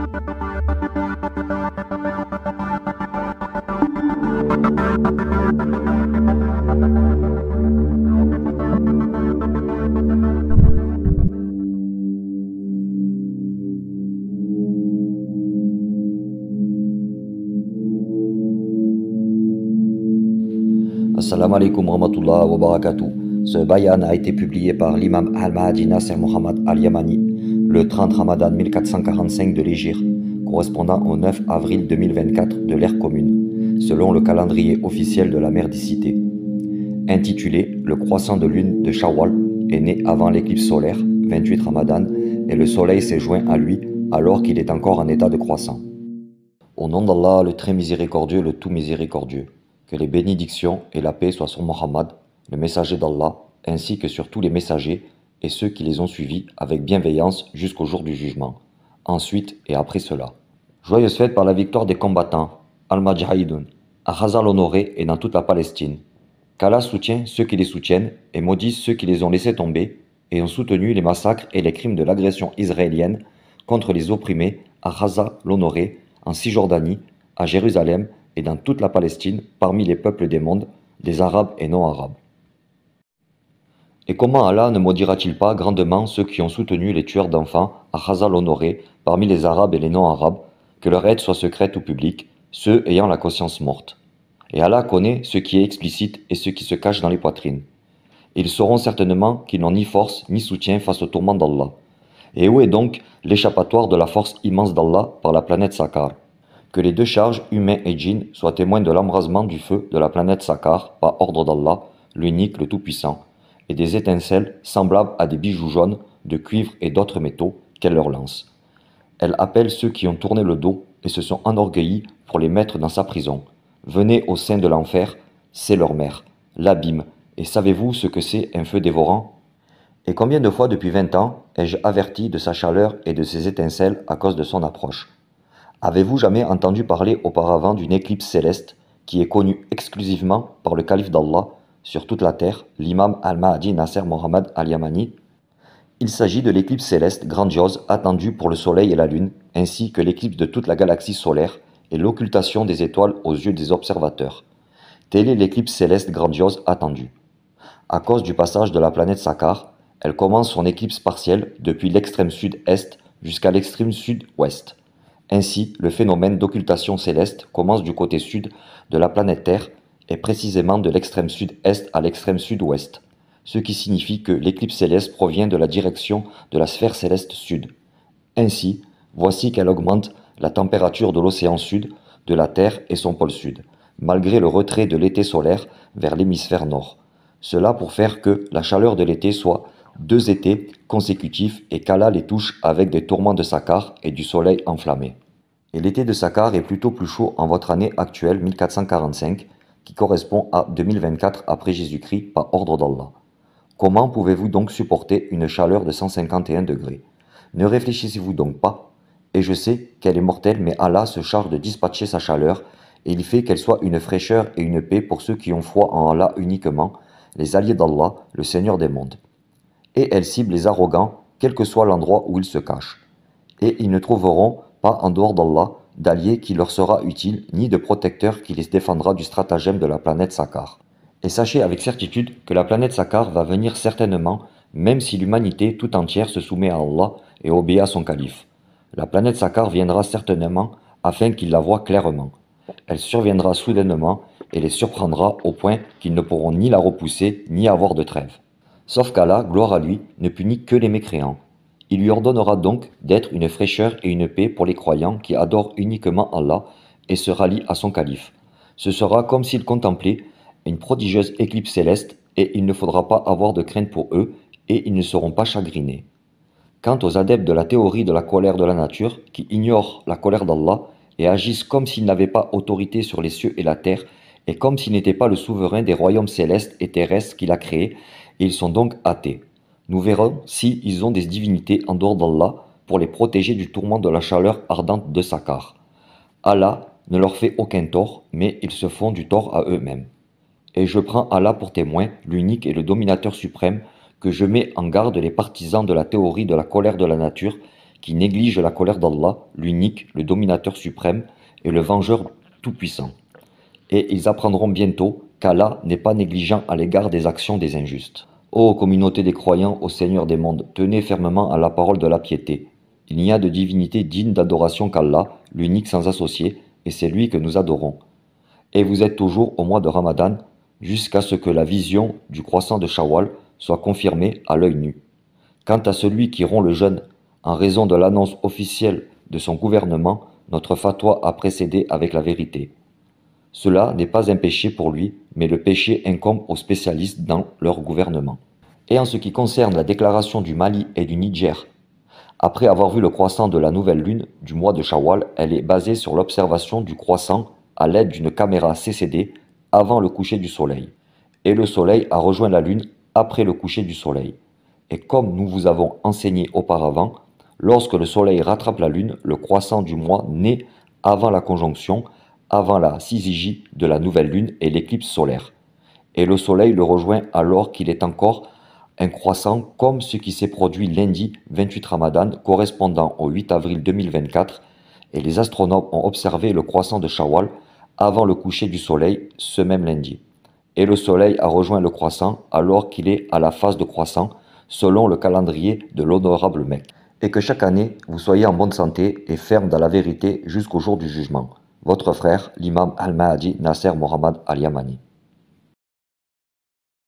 Assalamu alaikum wa rahmatullah wa barakatuh. Ce bayan a été publié par l'imam Al-Mahdi Nasser Mohammad Al-Yamani le 30 Ramadan 1445 de l'Hégire, correspondant au 9 avril 2024 de l'ère commune, selon le calendrier officiel de la merdicité. Intitulé Le croissant de lune de Shawwal est né avant l'éclipse solaire, 28 Ramadan, et le soleil s'est joint à lui alors qu'il est encore en état de croissant. Au nom d'Allah, le très miséricordieux, le tout miséricordieux. Que les bénédictions et la paix soient sur Mohammed, le messager d'Allah, ainsi que sur tous les messagers et ceux qui les ont suivis avec bienveillance jusqu'au jour du jugement. Ensuite et après cela. Joyeuse fête par la victoire des combattants, Al-Majahidun, à Gaza l'honoré et dans toute la Palestine. Qu'Allah soutient ceux qui les soutiennent et maudisse ceux qui les ont laissés tomber et ont soutenu les massacres et les crimes de l'agression israélienne contre les opprimés à Gaza l'honoré, en Cisjordanie, à Jérusalem et dans toute la Palestine, parmi les peuples des mondes, des Arabes et non-Arabes. Et comment Allah ne maudira-t-il pas grandement ceux qui ont soutenu les tueurs d'enfants à Gaza l'honoré, parmi les Arabes et les non-Arabes, que leur aide soit secrète ou publique, ceux ayant la conscience morte. Et Allah connaît ce qui est explicite et ce qui se cache dans les poitrines. Et ils sauront certainement qu'ils n'ont ni force ni soutien face au tourment d'Allah. Et où est donc l'échappatoire de la force immense d'Allah par la planète Sakar? Que les deux charges, humains et djinns, soient témoins de l'embrasement du feu de la planète Sakar, par ordre d'Allah, l'unique, le tout-puissant, et des étincelles semblables à des bijoux jaunes, de cuivre et d'autres métaux qu'elle leur lance. Elle appelle ceux qui ont tourné le dos et se sont enorgueillis pour les mettre dans sa prison. Venez au sein de l'enfer, c'est leur mère, l'abîme, et savez-vous ce que c'est un feu dévorant? Et combien de fois depuis 20 ans ai-je averti de sa chaleur et de ses étincelles à cause de son approche? Avez-vous jamais entendu parler auparavant d'une éclipse céleste qui est connue exclusivement par le calife d'Allah sur toute la terre, l'imam Al-Mahdi Nasser Mohammad Al-Yamani? Il s'agit de l'éclipse céleste grandiose attendue pour le soleil et la lune, ainsi que l'éclipse de toute la galaxie solaire et l'occultation des étoiles aux yeux des observateurs. Telle est l'éclipse céleste grandiose attendue. À cause du passage de la planète Sakar, elle commence son éclipse partielle depuis l'extrême sud-est jusqu'à l'extrême sud-ouest. Ainsi, le phénomène d'occultation céleste commence du côté sud de la planète Terre et précisément de l'extrême sud-est à l'extrême sud-ouest, ce qui signifie que l'éclipse céleste provient de la direction de la sphère céleste sud. Ainsi, voici qu'elle augmente la température de l'océan sud, de la Terre et son pôle sud, malgré le retrait de l'été solaire vers l'hémisphère nord. Cela pour faire que la chaleur de l'été soit 2 étés consécutifs et qu'Allah les touche avec des tourments de Sakar et du soleil enflammé. Et l'été de Sakar est plutôt plus chaud en votre année actuelle 1445, qui correspond à 2024 après Jésus-Christ par ordre d'Allah. Comment pouvez-vous donc supporter une chaleur de 151 degrés? Ne réfléchissez-vous donc pas? Et je sais qu'elle est mortelle, mais Allah se charge de dispatcher sa chaleur, et il fait qu'elle soit une fraîcheur et une paix pour ceux qui ont foi en Allah uniquement, les alliés d'Allah, le Seigneur des mondes. Et elle cible les arrogants, quel que soit l'endroit où ils se cachent. Et ils ne trouveront pas en dehors d'Allah d'allié qui leur sera utile, ni de protecteur qui les défendra du stratagème de la planète Sakar. Et sachez avec certitude que la planète Sakar va venir certainement, même si l'humanité tout entière se soumet à Allah et obéit à son calife. La planète Sakar viendra certainement afin qu'ils la voient clairement. Elle surviendra soudainement et les surprendra au point qu'ils ne pourront ni la repousser ni avoir de trêve. Sauf qu'Allah, gloire à lui, ne punit que les mécréants. Il lui ordonnera donc d'être une fraîcheur et une paix pour les croyants qui adorent uniquement Allah et se rallient à son calife. Ce sera comme s'ils contemplaient une prodigieuse éclipse céleste et il ne faudra pas avoir de crainte pour eux et ils ne seront pas chagrinés. Quant aux adeptes de la théorie de la colère de la nature qui ignorent la colère d'Allah et agissent comme s'ils n'avaient pas autorité sur les cieux et la terre et comme s'il n'était pas le souverain des royaumes célestes et terrestres qu'il a créés, ils sont donc athées. Nous verrons si ils ont des divinités en dehors d'Allah pour les protéger du tourment de la chaleur ardente de Sakar. Allah ne leur fait aucun tort, mais ils se font du tort à eux-mêmes. Et je prends Allah pour témoin, l'unique et le dominateur suprême, que je mets en garde les partisans de la théorie de la colère de la nature, qui néglige la colère d'Allah, l'unique, le dominateur suprême et le vengeur tout-puissant. Et ils apprendront bientôt qu'Allah n'est pas négligent à l'égard des actions des injustes. Ô communauté des croyants au Seigneur des mondes, tenez fermement à la parole de la piété. Il n'y a de divinité digne d'adoration qu'Allah, l'unique sans associé, et c'est lui que nous adorons. Et vous êtes toujours au mois de Ramadan, jusqu'à ce que la vision du croissant de Shawwal soit confirmée à l'œil nu. Quant à celui qui rompt le jeûne, en raison de l'annonce officielle de son gouvernement, notre fatwa a précédé avec la vérité. Cela n'est pas un péché pour lui, mais le péché incombe aux spécialistes dans leur gouvernement. Et en ce qui concerne la déclaration du Mali et du Niger, après avoir vu le croissant de la nouvelle lune du mois de Shawwal, elle est basée sur l'observation du croissant à l'aide d'une caméra CCD avant le coucher du soleil. Et le soleil a rejoint la lune après le coucher du soleil. Et comme nous vous avons enseigné auparavant, lorsque le soleil rattrape la lune, le croissant du mois naît avant la conjonction, avant la syzygie de la nouvelle lune et l'éclipse solaire. Et le soleil le rejoint alors qu'il est encore un croissant comme ce qui s'est produit lundi 28 Ramadan correspondant au 8 avril 2024 et les astronomes ont observé le croissant de Shawwal avant le coucher du soleil ce même lundi. Et le soleil a rejoint le croissant alors qu'il est à la phase de croissant selon le calendrier de l'honorable Mecque. Et que chaque année vous soyez en bonne santé et ferme dans la vérité jusqu'au jour du jugement. Votre frère, l'imam Al-Mahdi Nasser Mohammad Al-Yamani.